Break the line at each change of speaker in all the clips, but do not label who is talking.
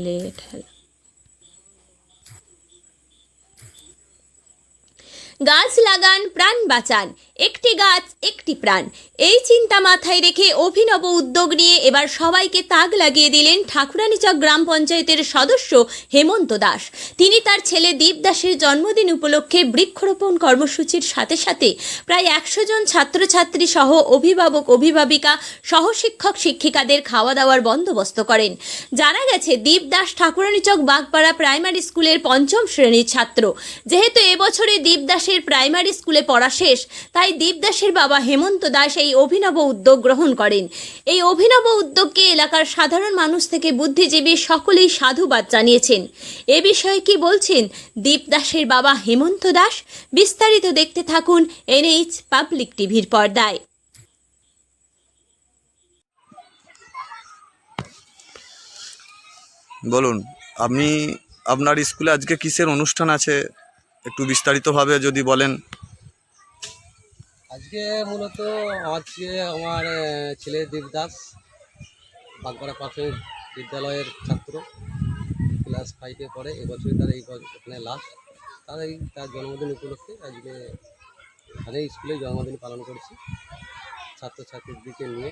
Late হলো। গাছ লাগান, প্রাণ বাঁচান, একটি গাছ একটি প্রাণ, এই চিন্তা মাথায় রেখে অভিনব উদ্যোগ নিয়ে এবার সবাইকে তাক লাগিয়ে দিলেন ঠাকুরানীচক গ্রাম পঞ্চায়েতের সদস্য হেমন্ত দাস। তিনি তার ছেলে দীপ দাসের জন্মদিন উপলক্ষে বৃক্ষরোপণ কর্মসূচির সাথে সাথে প্রায় 100 জন ছাত্রছাত্রী সহ অভিভাবক অভিভাবিকা সহশিক্ষক শিক্ষিকাদের খাওয়া দাওয়ার বন্দোবস্ত করেন। জানা গেছে দীপ দাস ঠাকুরানীচক বাগপাড়া প্রাইমারি স্কুলের 5ম শ্রেণীর ছাত্র। যেহেতু এবছরে দীপ দাসের প্রাইমারি স্কুলে পড়া শেষ, তাই দীপ দাসের বাবা হেমন্ত দাস এই অভিনব উদ্যোগ গ্রহণ করেন। এই অভিনব উদ্যোগকে এলাকার সাধারণ মানুষ থেকে বুদ্ধিজীবী সকলেই সাধুবাদ জানিয়েছেন। এ বিষয়ে কি বলছেন দীপ দাসের বাবা হেমন্ত দাস? বিস্তারিত দেখতে থাকুন এনএইচ পাবলিক টিভির পর্দায়।
বলুন, আপনি আপনার স্কুলে আজকে কিসের অনুষ্ঠান আছে, একটু বিস্তারিতভাবে যদি বলেন।
আজকে মূলত আমার ছেলে দেবদাস বাগপাড়া প্রাথমিক বিদ্যালয়ের ছাত্র, ক্লাস 5-এ পড়ে। এবছরই তার এখানে লাস্ট। তার জন্মদিন উপলক্ষে আজকে এখানে স্কুলে জন্মদিন পালন করেছি ছাত্রছাত্রীদেরকে নিয়ে।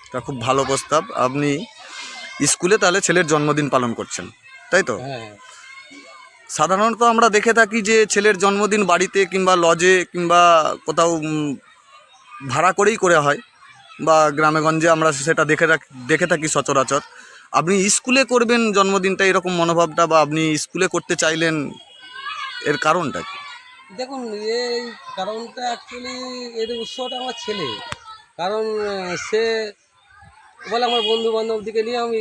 এটা খুব ভালো প্রস্তাব। আপনি স্কুলে তাহলে ছেলের জন্মদিন পালন করছেন, তাই তো?
হ্যাঁ,
সাধারণত আমরা দেখে থাকি যে ছেলের জন্মদিন বাড়িতে কিংবা লজে কিংবা কোথাও ভাড়া করেই করে হয়, বা গ্রামেগঞ্জে আমরা সেটা দেখে থাকি সচরাচর। আপনি স্কুলে করবেন জন্মদিনটা, এরকম মনোভাবটা, বা আপনি স্কুলে করতে চাইলেন, এর কারণটা কি?
দেখুন, এই কারণটা অ্যাকচুয়ালি এর উৎসটা আমার ছেলে। কারণ সে বলে আমার বন্ধু বান্ধবদিকে নিয়ে আমি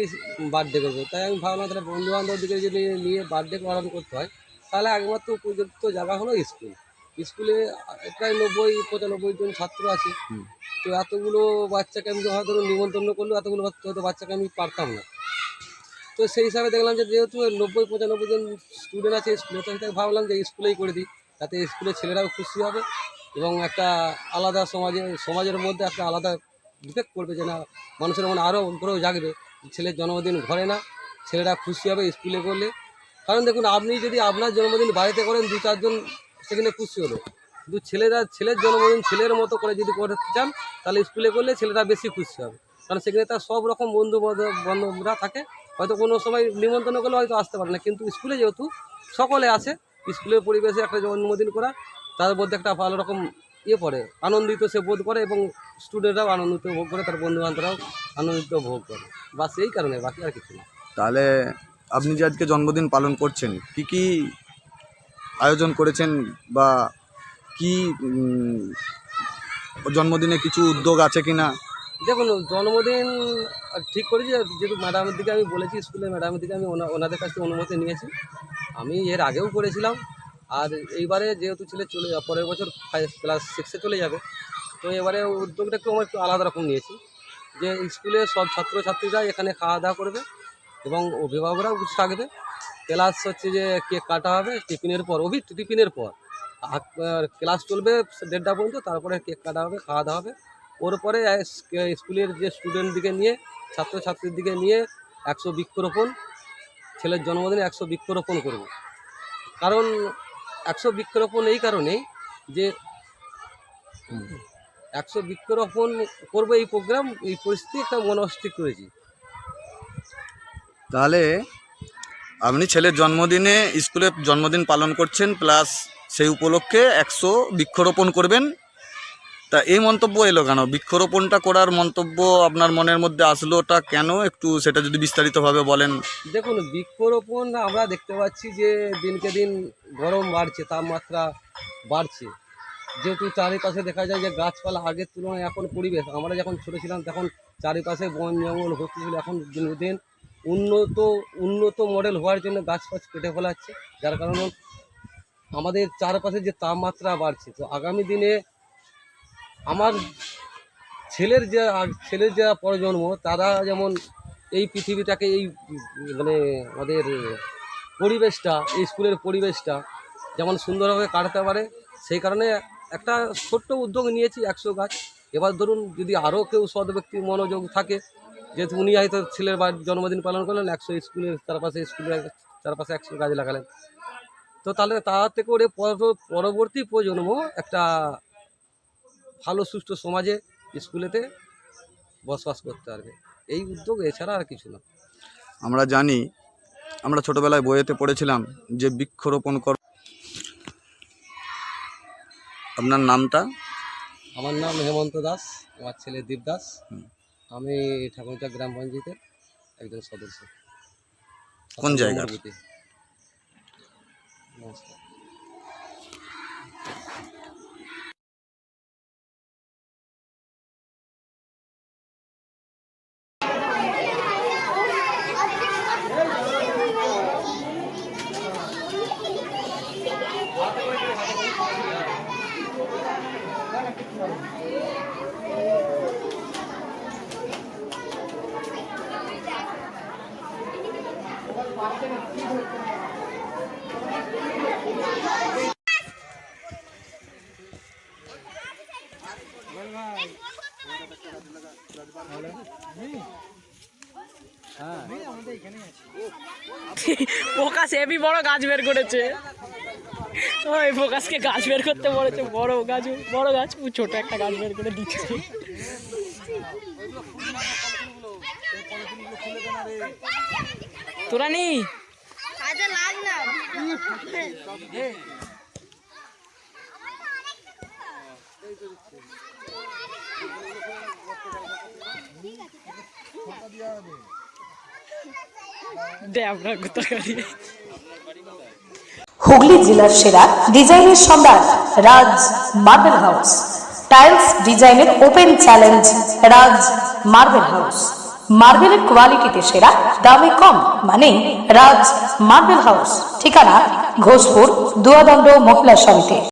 বার্থডে করবো, তাই আমি ভাবলাম তাহলে বন্ধু বান্ধবদিকে যদি নিয়ে বার্থডে পালন করতে হয় তাহলে একমাত্র উপযুক্ত জায়গা হলো স্কুল। স্কুলে প্রায় 90-95 জন ছাত্র আছে। তো এতগুলো বাচ্চাকে আমি হয়তো নিমন্ত্রণ করলেও এতগুলো হয়তো বাচ্চাকে আমি পারতাম না। তো সেই হিসাবে দেখলাম যে যেহেতু 90-95 জন স্টুডেন্ট আছে স্কুলে, তো আমি ভাবলাম যে স্কুলেই করে দিই, তাতে স্কুলের ছেলেরাও খুশি হবে এবং একটা আলাদা সমাজের মধ্যে একটা আলাদা ডিফেক্ট করবে, যে না মানুষের মনে আরও উপরেও জাগবে ছেলের জন্মদিন ঘরে না, ছেলেরা খুশি হবে স্কুলে করলে। কারণ দেখুন, আপনি যদি আপনার জন্মদিন বাড়িতে করেন 2-4 জন সেখানে খুশি হলো, কিন্তু ছেলের জন্মদিন ছেলের মতো করে যদি করতে চান তাহলে স্কুলে করলে ছেলেরা বেশি খুশি হবে। কারণ সেখানে তার সব রকম বান্ধবরা থাকে, হয়তো কোনো সময় নিমন্ত্রণ করলে হয়তো আসতে পারে না, কিন্তু স্কুলে যেহেতু সকলে আসে, স্কুলের পরিবেশে একটা জন্মদিন করা তার মধ্যে একটা ভালো রকম পড়ে, আনন্দিত সে বোধ করে এবং স্টুডেন্টরাও আনন্দিত ভোগ করে, তার বন্ধুবান্ধবরাও আনন্দিত ভোগ করে। বাস এই কারণে, বাকি আর কিছু না।
তাহলে আপনি যে আজকে জন্মদিন পালন করছেন, কি আয়োজন করেছেন, বা কি জন্মদিনে কিছু উদ্যোগ আছে কিনা?
দেখুন, জন্মদিন ঠিক করেছি, যেহেতু ম্যাডামের দিকে আমি বলেছি, স্কুলের ম্যাডামের দিকে আমি ওনাদের কাছ থেকে অনুমতি নিয়েছি। আমি এর আগেও করেছিলাম, আর এইবারে যেহেতু ছেলে পরের বছর ক্লাস 6-এ চলে যাবে, তো এবারে উদ্যোগটা একটু আমার একটু আলাদা রকম নিয়েছি, যে স্কুলের সব ছাত্রছাত্রীরা এখানে খাওয়া দাওয়া করবে এবং অভিভাবকরাও কিছু থাকবে। ক্লাস হচ্ছে যে কেক কাটা হবে টিফিনের পর, টিফিনের পর ক্লাস চলবে 1:30টা পর্যন্ত, তারপরে কেক কাটা হবে, খাওয়া দাওয়া হবে। ওর পরে স্কুলের যে স্টুডেন্ট দিকে নিয়ে, ছাত্রছাত্রীর দিকে নিয়ে 100 বৃক্ষরোপণ, ছেলের জন্মদিনে 100 বৃক্ষরোপণ করব। কারণ 100 বৃক্ষরোপণ এই কারণেই যে 100 বৃক্ষরোপণ করবো, এই প্রোগ্রাম, এই পরিস্থিতি একটা মনস্থির করেছি।
তাহলে আপনি ছেলের জন্মদিনে স্কুলে জন্মদিন পালন করছেন, প্লাস সেই উপলক্ষে 100 বৃক্ষরোপণ করবেন। তা এই মন্তব্য এলো কেন? বৃক্ষরোপণটা করার মন্তব্য আপনার মনের মধ্যে আসলোটা কেন, একটু সেটা যদি বিস্তারিতভাবে বলেন।
দেখুন, বৃক্ষরোপণ আমরা দেখতে পাচ্ছি যে দিনকে দিন গরম বাড়ছে, তাপমাত্রা বাড়ছে। যেহেতু চারিপাশে দেখা যায় যে গাছপালা আগের তুলনায় এখন পরিবেশ, আমরা যখন ছোটো ছিলাম তখন চারিপাশে বন জঙ্গল ভর্তি ছিল, এখন দিনের দিন উন্নত মডেল হওয়ার জন্য গাছ ফাছ কেটে ফেলা হচ্ছে, যার কারণে আমাদের চারপাশে যে তাপমাত্রা বাড়ছে। তো আগামী দিনে আমার ছেলের যে প্রজন্ম, তারা যেমন এই পৃথিবীটাকে, এই মানে আমাদের পরিবেশটা, এই স্কুলের পরিবেশটা যেমন সুন্দরভাবে কাটাতে পারে, সেই কারণে একটা ছোট্ট উদ্যোগ নিয়েছি 100 গাছ। এবার ধরুন যদি আরও কেউ সৎ ব্যক্তির মনোযোগ থাকে, যেহেতু উনি হয়তো ছেলের জন্মদিন পালন করলেন 100 স্কুলের চারপাশে 100 গাছ লাগালেন, তো তাহলে তাতে করে পরবর্তী প্রজন্ম একটা ভালো সুষ্ঠু সমাজে স্কুলেতে বসবাস করতে পারবে, এই উদ্যোগ, এছাড়া আর কিছু না।
আমরা জানি, আমরা ছোটবেলায় বইয়েতে পড়েছিলাম যে বৃক্ষরোপণ কর। আপনার নামটা?
আমার নাম হেমন্ত দাস, আমার ছেলে দীপ দাস, আমি ঠাকুরচা গ্রাম পঞ্চায়েতের একজন সদস্য।
কোন জায়গার?
নমস্কার।
ফোকাস হেভি বড় গাছ বের করেছে, ওই ফোকাসকে গাছ বের করতে বলেছে, বড় গাছ ছোট একটা গাছ বের করে দিচ্ছে। তোরা নি
হুগলি জেলার সেরা ডিজাইনের সম্রাট রাজ মার্বেল হাউস। টাইলস ডিজাইনের ওপেন চ্যালেঞ্জ রাজ মার্বেল হাউস। মার্বেলের কোয়ালিটিতে সেরা, দামে কম, মানে রাজ মার্বেল হাউস। ঠিকানা ঘোষপুর দুয়াদণ্ড মহিলা সমিতি।